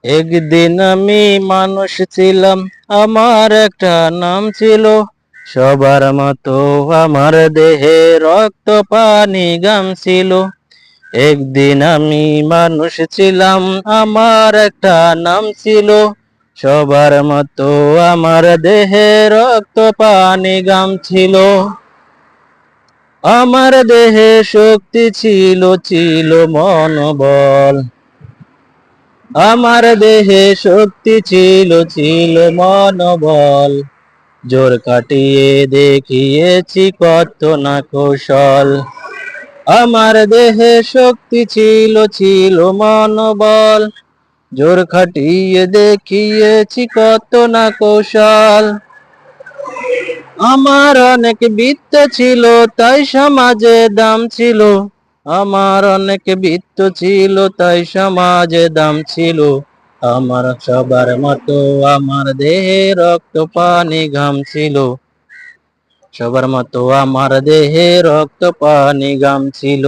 একদিন আমি মানুষ ছিলাম, আমার একটা নাম ছিল। সবার মতো আমার দেহে রক্ত পানি গাম ছিল। একদিন আমি মানুষ ছিলাম, আমার একটা নাম ছিল। সবার মতো আমার দেহে রক্ত পানি গাম ছিল। আমার দেহে শক্তি ছিল, ছিল মনোবল। আমার দেহে শক্তি ছিল, ছিল মনোবল। জোর কাটিয়ে দেখিয়েছি কত না কৌশল। আমার দেহে শক্তি ছিল, ছিল মনোবল। জোর খাটিয়ে দেখিয়েছি কত না কৌশল। আমার অনেক বৃত্ত ছিল, তাই সমাজে দাম ছিল। আমার অনেক বৃত্ত ছিল, তাই সমাজে দাম ছিল। আমার সবার মতো আমার দেহে রক্ত পানি ঘাম ছিল। সবার মতো আমার দেহে রক্ত পানি ঘাম ছিল।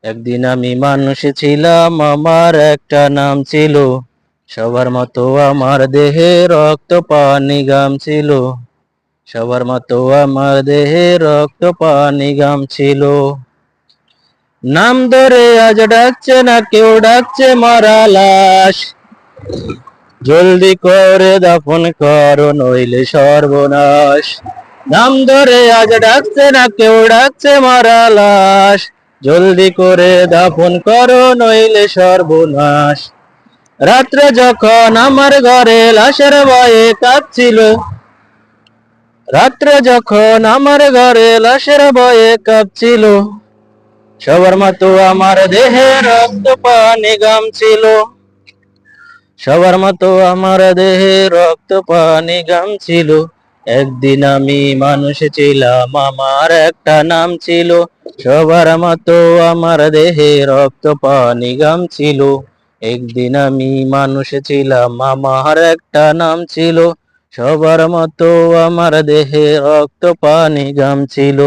একদিন আমি মানুষ ছিলাম, আমার একটা নাম ছিল। সবার মতো আমার দেহে রক্ত পানি ঘাম ছিল। সবার মতো আমার দেহে রক্ত পানি ঘাম ছিল। নাম ধরে আজ ডাকছে না কেউ, ডাকছে মরা লাশ। জলদি করে দাফন করো নইলে সর্বনাশ। নাম ধরে আজ ডাকছে না কেউ, ডাকছে মরা লাশ। জলদি করে দাফন করো নইলে সর্বনাশ। রাত্রে যখন আমার ঘরে লাশের ভয়ে কাঁপছিল, রাত্রে যখন আমার ঘরে লাশের ভয়ে কাঁপছিল। সবার মতো আমার দেহে রক্ত পানি ঘাম ছিল। সবার মতো আমার দেহে রক্ত পানি ঘাম ছিল। একদিন আমি মানুষ ছিলাম, আমার একটা নাম ছিল। সবার মতো আমার দেহে রক্ত পানি ঘাম ছিল। একদিন আমি মানুষ ছিলাম, আমার একটা নাম ছিল। সবার মতো আমার দেহে রক্ত পানি ঘাম ছিল।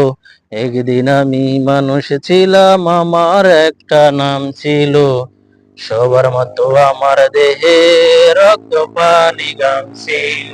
একদিন আমি মানুষ ছিলাম, আমার একটা নাম ছিল। সবার মতো আমার দেহে রক্ত পানি ঘাম ছিল।